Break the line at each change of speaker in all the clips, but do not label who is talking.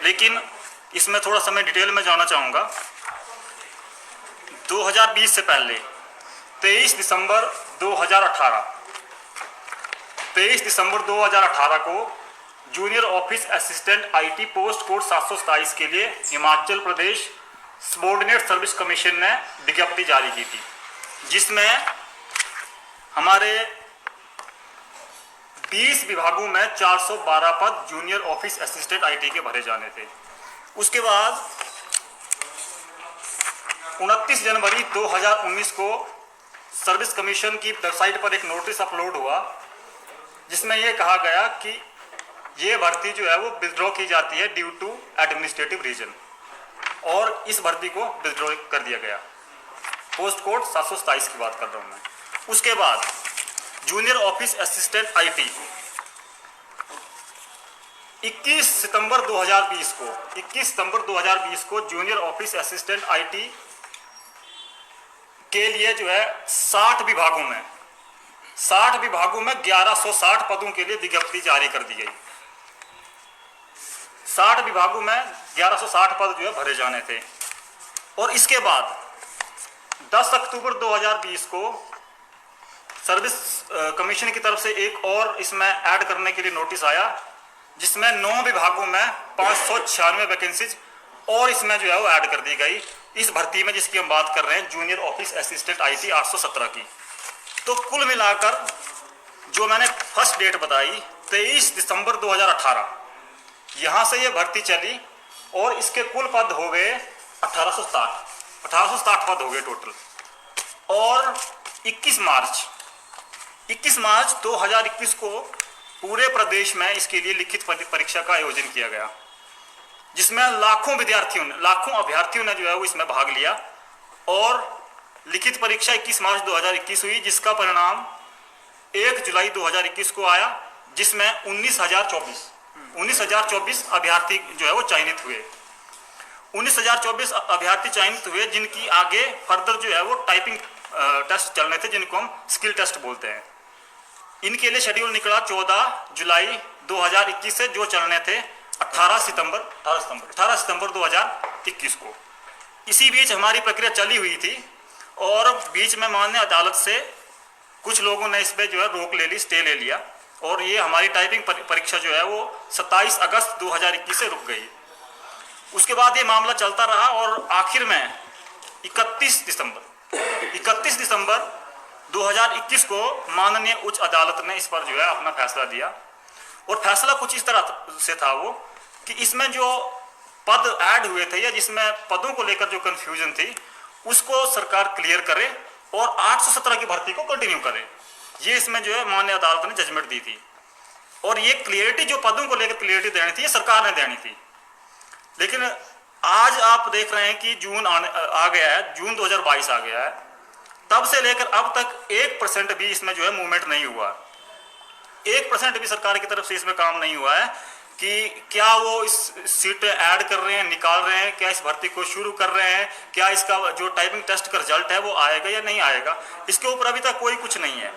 लेकिन इसमें थोड़ा सा मैं डिटेल में जाना चाहूँगा। 2020 से पहले 23 दिसंबर 2018 को junior office assistant IT post code 727 के लिए Himachal Pradesh subordinate service commission ने विज्ञप्ति जारी की थी, जिसमें हमारे 20 विभागों में 412 पद जूनियर ऑफिस असिस्टेंट आईटी के भरे जाने थे। उसके बाद 29 जनवरी 2019 को सर्विस कमीशन की वेबसाइट पर एक नोटिस अपलोड हुआ, जिसमें यह कहा गया कि ये भर्ती जो है वो विथड्रॉ की जाती है ड्यू टू एडमिनिस्ट्रेटिव रीजन, और इस भर्ती को विथड्रॉ कर दिया गया। पोस्ट कोड 727 की बात कर रहा हूँ मैं। उसके बाद जूनियर ऑफिस असिस्टेंट आईटी 21 सितंबर 2020 को जूनियर ऑफिस असिस्टेंट आईटी के लिए जो है 60 विभागों में 1160 पदों के लिए विज्ञप्ति जारी कर दी गई। 60 विभागों में 1160 पद जो है भरे जाने थे। और इसके बाद 10 अक्टूबर 2020 को सर्विस कमीशन की तरफ से एक और इसमें ऐड करने के लिए नोटिस आया, जिसमें 9 विभागों में 596 वैकेंसीज और इसमें जो है वो ऐड कर दी गई इस भर्ती में, जिसकी हम बात कर रहे हैं जूनियर ऑफिस असिस्टेंट आईटी 817 की। तो कुल मिलाकर जो मैंने फर्स्ट डेट बताई 23 दिसंबर 2018, यहाँ से ये भर्ती चली और इसके कुल पद हो गए 1860 पद हो गए टोटल। और 21 मार्च 2021 को पूरे प्रदेश में इसके लिए लिखित परीक्षा का आयोजन किया गया, जिसमें लाखों अभ्यर्थियों ने जो है वो इसमें भाग लिया। और लिखित परीक्षा 21 मार्च 2021 हुई, जिसका परिणाम 1 जुलाई 2021 को आया, जिसमें 19,024 अभ्यर्थी जो है वो चयनित हुए। 19,024 अभ्यर्थी चयनित हुए, जिनकी आगे फर्दर जो है वो टाइपिंग टेस्ट चलने थे, जिनको हम स्किल टेस्ट बोलते हैं। इनके लिए शेड्यूल निकला 14 जुलाई 2021 से, जो चलने थे 18 सितंबर 2021 को। इसी बीच हमारी प्रक्रिया चली हुई थी और बीच में माननीय अदालत से कुछ लोगों ने इस पे जो है रोक ले ली, स्टे ले लिया, और ये हमारी टाइपिंग परीक्षा जो है वो 27 अगस्त 2021 से रुक गई। उसके बाद ये मामला चलता रहा और आखिर में 31 दिसंबर 2021 को माननीय उच्च अदालत ने इस पर जो है अपना फैसला दिया। और फैसला कुछ इस तरह से था वो कि इसमें जो पद ऐड हुए थे या जिसमें पदों को लेकर जो कंफ्यूजन थी, उसको सरकार क्लियर करे और 817 की भर्ती को कंटिन्यू करे। ये इसमें जो है माननीय अदालत ने जजमेंट दी थी। और ये क्लियरिटी जो पदों को लेकर क्लियरिटी देनी थी, ये सरकार ने देनी थी। लेकिन आज आप देख रहे हैं कि जून आ गया है, जून 2022 आ गया है, तब से लेकर अब तक 1% भी इसमें जो है मूवमेंट नहीं हुआ। 1% भी सरकार की तरफ से इसमें काम नहीं हुआ है कि क्या वो इस सीटें ऐड कर रहे हैं, निकाल रहे हैं, क्या इस भर्ती को शुरू कर रहे हैं, क्या इसका जो टाइपिंग टेस्ट का रिजल्ट है वो आएगा या नहीं आएगा, इसके ऊपर अभी तक कोई कुछ नहीं है।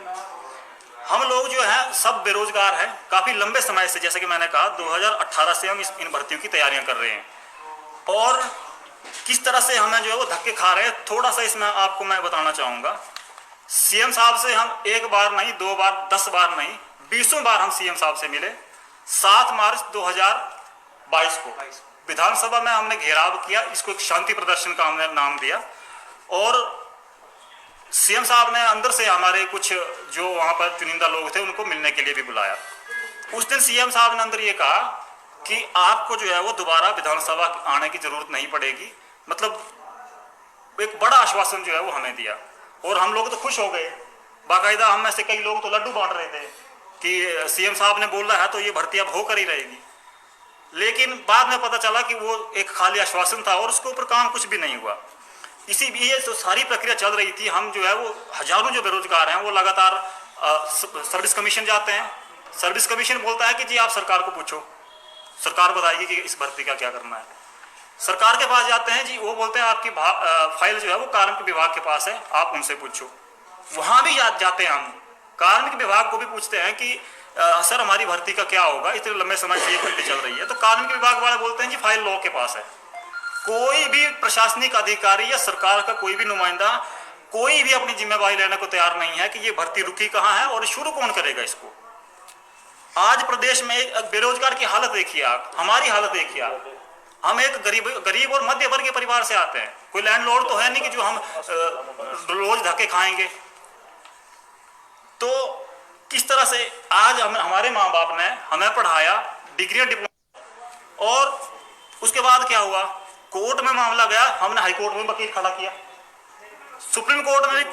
हम लोग जो है सब बेरोजगार हैं काफ़ी लंबे समय से, जैसे कि मैंने कहा 2018 से हम इन भर्तियों की तैयारियां कर रहे हैं। और किस तरह से हमें जो है वो धक्के खा रहे हैं, थोड़ा सा इसमें आपको मैं बताना चाहूँगा। सीएम साहब से हम 1 बार नहीं, 2 बार, 10 बार नहीं, 20 बार हम सीएम साहब से मिले। 7 मार्च 2022 को विधानसभा में हमने घेराव किया, इसको एक शांति प्रदर्शन का हमने नाम दिया। और सीएम साहब ने अंदर से हमारे कुछ जो वहाँ पर चुनिंदा लोग थे उनको मिलने के लिए भी बुलाया। उस दिन सीएम साहब ने अंदर ये कहा कि आपको जो है वो दोबारा विधानसभा आने की जरूरत नहीं पड़ेगी, मतलब एक बड़ा आश्वासन जो है वो हमें दिया। और हम लोग तो खुश हो गए, बाकायदा हम में से कई लोग तो लड्डू बांट रहे थे कि सीएम साहब ने बोला है तो ये भर्ती अब होकर ही रहेगी। लेकिन बाद में पता चला कि वो एक खाली आश्वासन था और उसके ऊपर काम कुछ भी नहीं हुआ। इसी लिए जो सारी प्रक्रिया चल रही थी, हम जो है वो हजारों जो बेरोजगार हैं वो लगातार सर्विस कमीशन जाते हैं। सर्विस कमीशन बोलता है कि जी आप सरकार को पूछो, सरकार बताएगी कि इस भर्ती का क्या करना है। सरकार के पास जाते हैं जी, वो बोलते हैं आपकी फाइल जो है वो कार्मिक विभाग के पास है, आप उनसे पूछो। वहाँ भी जाते हैं हम, कार्मिक विभाग को भी पूछते हैं कि सर हमारी भर्ती का क्या होगा, इतने लंबे समय से ये भर्ती चल रही है। तो कानून विभाग वाले बोलते हैं जी फाइल लॉ के पास है। कोई भी प्रशासनिक अधिकारी या सरकार का कोई भी नुमाइंदा कोई भी अपनी जिम्मेवारी लेने को तैयार नहीं है कि ये भर्ती रुकी कहाँ है और शुरू कौन करेगा इसको। आज प्रदेश में एक बेरोजगार की हालत देखिए आप, हमारी हालत देखिए आप। हम एक गरीब और मध्य वर्गीय परिवार से आते हैं, कोई लैंडलॉर्ड तो है नहीं कि जो हम रोज धक्के खाएंगे। तो किस तरह से आज हमारे माँ बाप ने हमें पढ़ाया, डिग्री डिप्लोमा, और उसके बाद क्या हुआ, कोर्ट में मामला गया, हमने हाई कोर्ट में वकील खड़ा किया, सुप्रीम कोर्ट में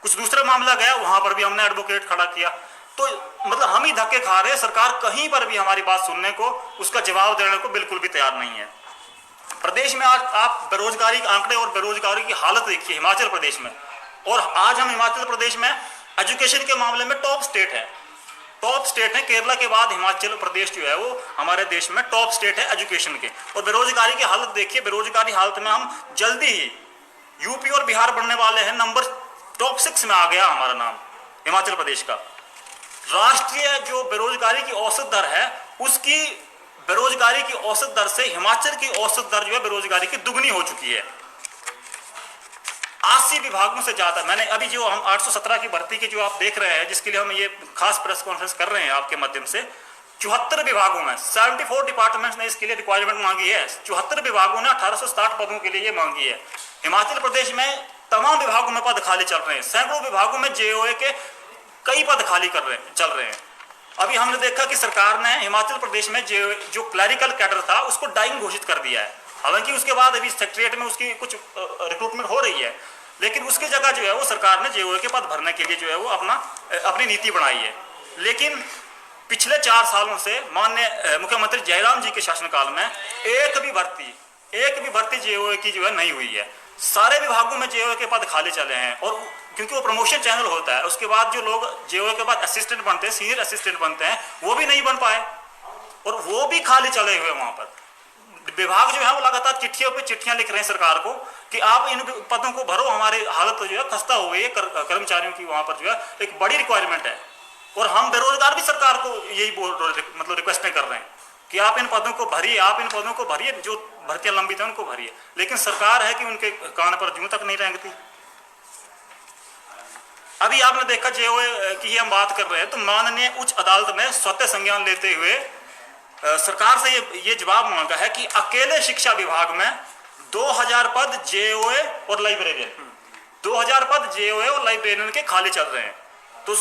कुछ दूसरा मामला गया, वहां पर भी हमने एडवोकेट खड़ा किया। तो मतलब हम ही धक्के खा रहे हैं, सरकार कहीं पर भी हमारी बात सुनने को, उसका जवाब देने को बिल्कुल भी तैयार नहीं है। प्रदेश में आज आप बेरोजगारी के आंकड़े और बेरोजगारी की हालत देखिए हिमाचल प्रदेश में, और आज हम हिमाचल प्रदेश में एजुकेशन के मामले में टॉप स्टेट है। टॉप स्टेट है, केरला के बाद हिमाचल प्रदेश जो है वो हमारे देश में टॉप स्टेट है एजुकेशन के। और बेरोजगारी की हालत देखिए, बेरोजगारी हालत में हम जल्दी ही यूपी और बिहार बनने वाले हैं, नंबर टॉप 6 में आ गया हमारा नाम हिमाचल प्रदेश का। राष्ट्रीय जो बेरोजगारी की औसत दर है, उसकी बेरोजगारी की औसत दर से हिमाचल की औसत दर जो है बेरोजगारी की दुगनी हो चुकी है। 80 विभागों से ज्यादा। मैंने अभी जो हम 817 की भर्ती की जो आप देख रहे हैं, जिसके लिए हम ये खास प्रेस कॉन्फ्रेंस कर रहे हैं आपके माध्यम से, 74 विभागों में 74 डिपार्टमेंट्स ने इसके लिए रिक्वायरमेंट मांगी है। 74 विभागों ने 1860 पदों के लिए ये मांगी है। हिमाचल प्रदेश में तमाम विभागों में पद खाली चल रहे हैं, सैकड़ों विभागों में जेओए के कई पद खाली चल रहे हैं। अभी हमने देखा कि सरकार ने हिमाचल प्रदेश में जो क्लैरिकल कैडर था उसको डाइंग घोषित कर दिया है। हालांकि उसके बाद अभी सेक्रेटरीट में उसकी कुछ रिक्रूटमेंट हो रही है, लेकिन उसकी जगह जो है वो सरकार ने जेओए के पद भरने के लिए जो है वो अपनी नीति बनाई है। लेकिन पिछले 4 सालों से माननीय मुख्यमंत्री जयराम जी के शासनकाल में एक भी भर्ती जेओए की जो है नहीं हुई है। सारे विभागों में जेओए के पद खाली चले हैं, और क्योंकि वो प्रमोशन चैनल होता है, उसके बाद जो लोग जेओए के बाद असिस्टेंट बनते हैं, सीनियर असिस्टेंट बनते हैं, वो भी नहीं बन पाए, और वो भी खाली चले हुए। वहां पर विभाग जो है वो लगातार चिट्ठियों पे चिट्ठियां लिख रहे हैं सरकार को कि आप इन पदों को भरो, हमारी हालत जो है खस्ता हो गई है कर्मचारियों की। वहां पर जो है एक बड़ी रिक्वायरमेंट है, और हम बेरोजगार भी सरकार को यही मतलब रिक्वेस्टें कर रहे हैं कि आप इन पदों को भरिए, आप इन पदों को भरिए, जो भर्तियां लंबित हैं उनको भरिए। लेकिन सरकार है कि उनके कान पर जूं तक नहीं रेंगती। अभी आपने देखा जेओए की हम बात कर रहे हैं, तो माननीय उच्च अदालत ने स्वतः संज्ञान लेते हुए सरकार से ये जवाब मांगा है कि अकेले शिक्षा विभाग में 2000 पद जेओए और लाइब्रेरियन 2000 पद जेओए और लाइब्रेरियन के खाली चल रहे हैं। तो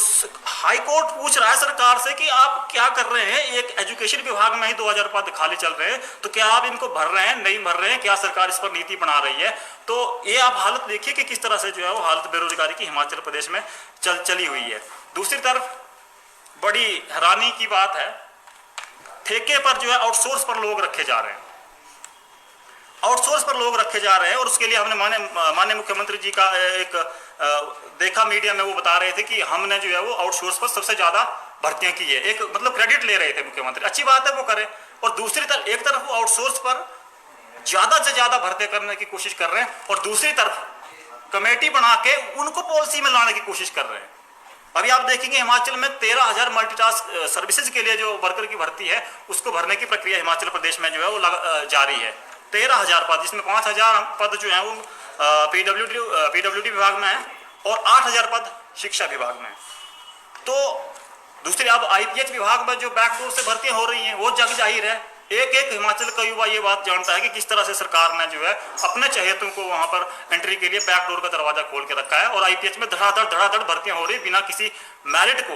हाई कोर्ट पूछ रहा है सरकार से कि आप क्या कर रहे हैं, एक एजुकेशन विभाग में ही 2000 पद खाली चल रहे हैं, तो क्या आप इनको भर रहे हैं, नहीं भर रहे हैं, क्या सरकार इस पर नीति बना रही है। तो ये आप हालत देखिए कि किस तरह से जो है वो हालत बेरोजगारी की हिमाचल प्रदेश में चली हुई है। दूसरी तरफ बड़ी हैरानी की बात है, ठेके पर जो है आउटसोर्स पर लोग रखे जा रहे हैं, और उसके लिए हमने माननीय मुख्यमंत्री जी का एक देखा मीडिया में, वो बता रहे थे कि हमने जो है वो आउटसोर्स पर सबसे ज्यादा भर्तियां की है। एक मतलब क्रेडिट ले रहे थे मुख्यमंत्री, अच्छी बात है वो करें, और दूसरी तरफ एक तरफ वो आउटसोर्स पर ज्यादा से ज्यादा भर्तियां करने की कोशिश कर रहे हैं, और दूसरी तरफ कमेटी बना के उनको पॉलिसी में लाने की कोशिश कर रहे हैं। अभी आप देखेंगे हिमाचल में 13,000 मल्टीटास्क सर्विसेज के लिए जो वर्कर की भर्ती है, उसको भरने की प्रक्रिया हिमाचल प्रदेश में जो है वो जारी है। 13,000 पद, जिसमें 5,000 पद जो है वो पीडब्ल्यूडी विभाग में है, और 8,000 पद शिक्षा विभाग में। तो दूसरी अब आईपीएच विभाग में जो बैकडोर से भर्तियां हो रही हैं, वो जग जाहिर है। एक हिमाचल का युवा ये बात जानता है कि किस तरह से सरकार ने जो है अपने चहेतों को वहां पर एंट्री के लिए बैकडोर का दरवाजा खोल के रखा है, और आईपीएच में धड़ाधड़ भर्तियां हो रही बिना किसी मेरिट को,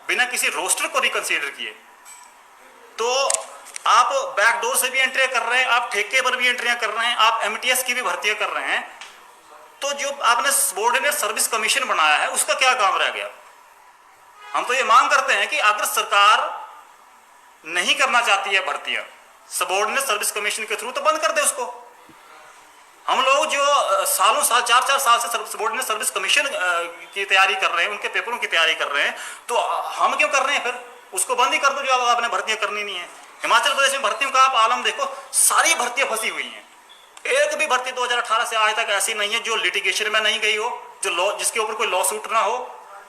बिना किसी रोस्टर को रिकंसीडर किए। तो आप बैकडोर से भी एंट्री कर रहे हैं, आप ठेके पर भी एंट्रियां कर रहे हैं, आप एमटीएस की भी भर्तियां कर रहे हैं। तो जो आपने सबऑर्डिनेट सर्विस कमीशन बनाया है, उसका क्या काम रह गया। हम तो ये मांग करते हैं कि अगर सरकार नहीं करना चाहती है भर्तियां सबऑर्डिनेट सर्विस कमीशन के थ्रू, तो बंद कर दे उसको। हम लोग जो सालों साल 4-4 साल से सबऑर्डिनेट सर्विस कमीशन की तैयारी कर रहे हैं, उनके पेपरों की तैयारी कर रहे हैं, तो हम क्यों कर रहे हैं फिर? उसको बंद ही कर दो जो आपने भर्तियां करनी नहीं है। हिमाचल प्रदेश में भर्तियों का आप आलम देखो, सारी भर्तियां फंसी हुई हैं। एक भी भर्ती 2018 से आज तक ऐसी नहीं है जो लिटिगेशन में नहीं गई हो, जो लॉ जिसके ऊपर कोई लॉ सूट ना हो,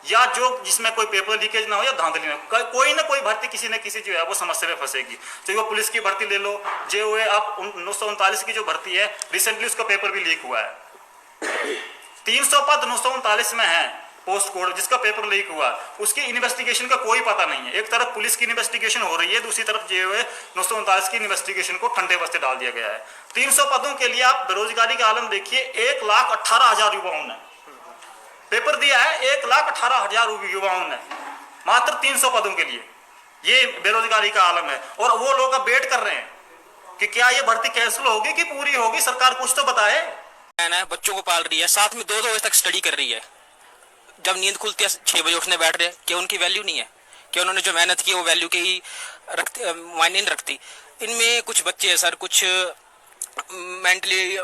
या जो जिसमें कोई पेपर लीकेज ना हो या धांधली ना हो, कोई ना कोई भर्ती किसी न किसी जो है वो समस्या में फंसेगी। चाहे वो पुलिस की भर्ती ले लो, जो है आप 939 की जो भर्ती है, रिसेंटली उसका पेपर भी लीक हुआ है। 300 पद 939 में है पोस्ट कोड, जिसका पेपर लीक हुआ, उसकी इन्वेस्टिगेशन का कोई पता नहीं है। एक तरफ पुलिस की इन्वेस्टिगेशन हो रही है, दूसरी तरफ जो है 939 की इन्वेस्टिगेशन को ठंडे बस्ते डाल दिया गया है। 300 पदों के लिए आप बेरोजगारी का आलम देखिए, 1,18,000 युवाओं ने पेपर दिया है, 1,18,000 युवाओं ने मात्र 300 पदों के लिए। ये बेरोजगारी का आलम है और वो लोग अब वेट कर रहे हैं कि क्या ये भर्ती कैंसिल होगी कि पूरी होगी, सरकार कुछ तो बताए।
बच्चों को पाल रही है, साथ में 2-2 बजे तक स्टडी कर रही है, जब नींद खुलती है 6 बजे उठने बैठ रहे हैं। क्या उनकी वैल्यू नहीं है? क्या उन्होंने जो मेहनत की वो वैल्यू की मायने नहीं रखती? इनमें कुछ बच्चे हैं सर, कुछ मेंटली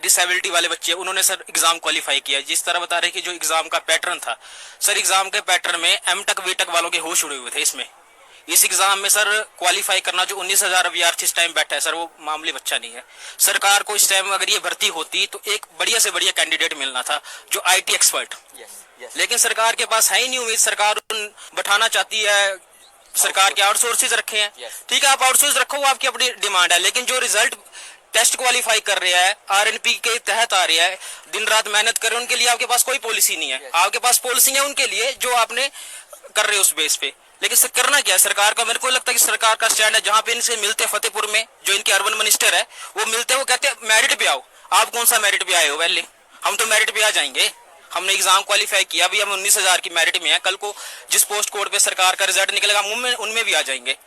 डिसेबिलिटी वाले बच्चे, उन्होंने सर एग्जाम क्वालिफाई किया। जिस तरह बता रहे कि जो एग्जाम का पैटर्न था सर, एग्जाम के पैटर्न में एम टेक वी टेक वालों के होश उड़े हुए थे। इस एग्जाम में सर क्वालिफाई करना जो 19,000 अभ्यर्थी इस टाइम बैठा है सर, वो मामूली बच्चा नहीं है। सरकार को इस टाइम अगर ये भर्ती होती तो एक बढ़िया से बढ़िया कैंडिडेट मिलना था, जो IT एक्सपर्ट। लेकिन सरकार के पास है ही नहीं उम्मीद। सरकार बैठाना चाहती है, सरकार के आउटसोर्सेज रखे हैं, ठीक है आप आउटसोर्स रखो, वो आपकी अपनी डिमांड है। लेकिन जो रिजल्ट टेस्ट क्वालिफाई कर रहा है, RNP के तहत आ रहा है, दिन रात मेहनत कर रहे हैं, उनके लिए आपके पास कोई पॉलिसी नहीं है। आपके पास पॉलिसी है उनके लिए जो आपने कर रहे हो उस बेस पे। लेकिन सर करना क्या है सरकार का? मेरे को लगता है कि सरकार का स्टैंड है, जहां पे इनसे मिलते फतेहपुर में जो इनके अर्बन मिनिस्टर है, वो मिलते हैं, वो कहते हैं मेरिट पे आओ। आप कौन सा मेरिट पे आए हो? पहले हम तो मेरिट पे आ जाएंगे, हमने एग्जाम क्वालिफाई किया, अभी हम 19,000 की मेरिट में है, कल को जिस पोस्ट कोड पे सरकार का रिजल्ट निकलेगा उनमें भी आ जाएंगे।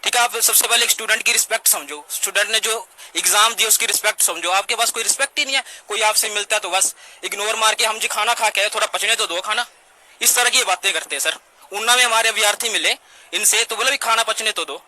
ठीक है, आप सबसे पहले एक स्टूडेंट की रिस्पेक्ट समझो, स्टूडेंट ने जो एग्जाम दी उसकी रिस्पेक्ट समझो। आपके पास कोई रिस्पेक्ट ही नहीं है, कोई आपसे मिलता है तो बस इग्नोर मार के हम जी खाना खा के थोड़ा पचने तो दो खाना, इस तरह की बातें करते हैं सर। उन्ना में हमारे विद्यार्थी मिले इनसे तो बोले भी खाना पचने तो दो,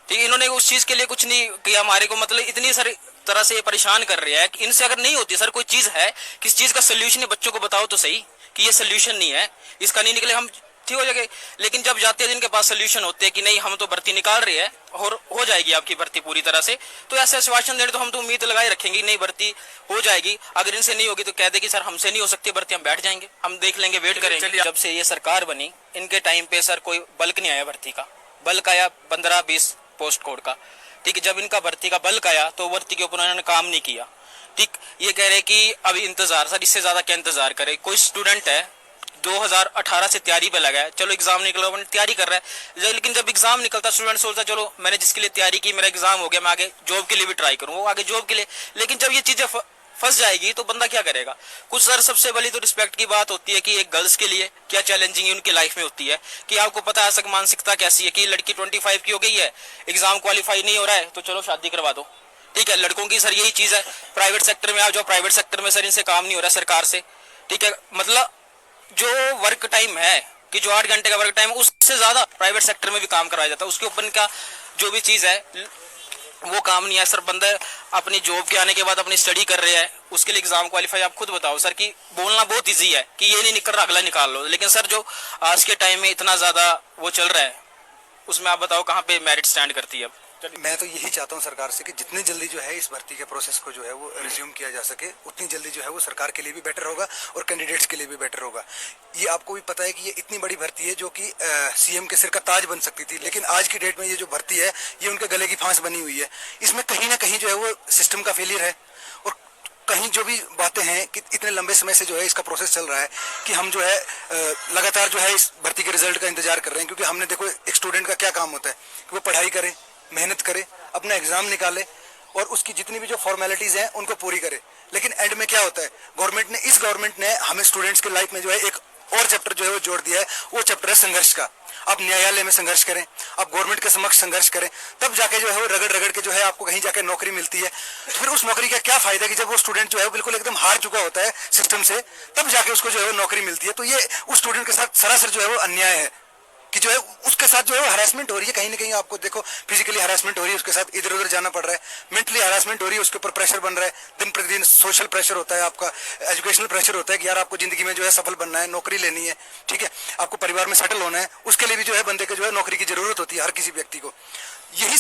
ठीक है। इन्होंने उस चीज के लिए कुछ नहीं किया हमारे को, मतलब इतनी सारी तरह से परेशान कर रहे हैं कि इनसे अगर नहीं होती सर कोई चीज है, किस चीज का सोल्यूशन है, बच्चों को बताओ तो सही कि ये सोल्यूशन नहीं है, इसका नहीं निकले हम ठीक हो जाएंगे। लेकिन जब जाते हैं जिनके पास सोल्यूशन होते हैं कि नहीं हम तो भर्ती निकाल रहे हैं और हो जाएगी आपकी भर्ती पूरी तरह से, तो ऐसे आश्वासन देने तो हम तो उम्मीद लगाए रखेंगे नहीं भर्ती हो जाएगी। अगर इनसे नहीं होगी तो कह दे कि सर हमसे नहीं हो सकती भर्ती, हम बैठ जाएंगे, हम देख लेंगे, वेट करेंगे। जब से ये सरकार बनी इनके टाइम पे सर कोई बल्क नहीं आया भर्ती का, बल्क आया 15-20 पोस्ट कोड का, ठीक है। जब इनका भर्ती का बल्क आया तो भर्ती के ऊपर उन्होंने काम नहीं किया, ठीक। ये कह रहे कि अभी इंतजार, सर इससे ज्यादा क्या इंतजार करे? कोई स्टूडेंट है 2018 से तैयारी पे लगा है, चलो एग्जाम निकला तैयारी कर रहा है, लेकिन जब एग्जाम निकलता स्टूडेंट सोचता चलो मैंने जिसके लिए तैयारी की मेरा एग्जाम हो गया, मैं आगे जॉब के लिए भी ट्राई करूँ, वो आगे जॉब के लिए। लेकिन जब ये चीजें फंस जाएगी तो बंदा क्या करेगा? कुछ सर सबसे बड़ी तो रिस्पेक्ट की बात होती है कि एक गर्ल्स के लिए क्या चैलेंजिंग उनकी लाइफ में होती है कि आपको पता है सक मानसिकता कैसी है कि लड़की 25 की हो गई है, एग्जाम क्वालिफाई नहीं हो रहा है तो चलो शादी करवा दो, ठीक है। लड़कों की सर यही चीज है। प्राइवेट सेक्टर में आप जाओ, प्राइवेट सेक्टर में सर इनसे काम नहीं हो रहा सरकार से, ठीक है। मतलब जो वर्क टाइम है कि जो 8 घंटे का वर्क टाइम उससे ज्यादा प्राइवेट सेक्टर में भी काम कराया जाता है, उसके ऊपर का जो भी चीज है वो काम नहीं है सर। बंदा अपनी जॉब के आने के बाद अपनी स्टडी कर रहे हैं, उसके लिए एग्जाम क्वालिफाई आप खुद बताओ सर कि बोलना बहुत इजी है कि ये नहीं निकल रहा अगला निकाल लो, लेकिन सर जो आज के टाइम में इतना ज्यादा वो चल रहा है उसमें आप बताओ कहाँ पे मेरिट स्टैंड करती है अब?
मैं तो यही चाहता हूं सरकार से कि जितनी जल्दी जो है इस भर्ती के प्रोसेस को जो है वो रिज्यूम किया जा सके, उतनी जल्दी जो है वो सरकार के लिए भी बेटर होगा और कैंडिडेट्स के लिए भी बेटर होगा। ये आपको भी पता है कि ये इतनी बड़ी भर्ती है जो कि CM के सिर का ताज बन सकती थी, लेकिन आज की डेट में ये जो भर्ती है ये उनके गले की फांस बनी हुई है। इसमें कहीं ना कहीं जो है वो सिस्टम का फेलियर है और कहीं जो भी बातें हैं कि इतने लंबे समय से जो है इसका प्रोसेस चल रहा है कि हम जो है लगातार जो है इस भर्ती के रिजल्ट का इंतजार कर रहे हैं। क्योंकि हमने देखो एक स्टूडेंट का क्या काम होता है कि वो पढ़ाई करे, मेहनत करे, अपना एग्जाम निकाले और उसकी जितनी भी जो फॉर्मेलिटीज हैं उनको पूरी करे। लेकिन एंड में क्या होता है, गवर्नमेंट ने हमें स्टूडेंट्स के लाइफ में जो है एक और चैप्टर जो है वो जोड़ दिया है, वो चैप्टर है संघर्ष का। आप न्यायालय में संघर्ष करें, आप गवर्नमेंट के समक्ष संघर्ष करें, तब जाके जो है वो रगड़ रगड़ के जो है आपको कहीं जाके नौकरी मिलती है। तो फिर उस नौकरी का क्या फायदा कि जब वो स्टूडेंट जो है वो बिल्कुल एकदम हार चुका होता है सिस्टम से, तब जाके उसको जो है वो नौकरी मिलती है। तो ये उस स्टूडेंट के साथ सरासर जो है वो अन्याय है कि जो है उसके साथ जो है वो हरासमेंट हो रही है। कहीं ना कहीं आपको देखो फिजिकली हरासमेंट हो रही है, उसके साथ इधर उधर जाना पड़ रहा है, मेंटली हरासमेंट हो रही है, उसके ऊपर प्रेशर बन रहा है, दिन प्रतिदिन सोशल प्रेशर होता है, आपका एजुकेशनल प्रेशर होता है कि यार आपको जिंदगी में जो है सफल बनना है, नौकरी लेनी है, ठीक है, आपको परिवार में सेटल होना है, उसके लिए भी जो है बंदे को जो है नौकरी की जरूरत होती है हर किसी व्यक्ति को। यही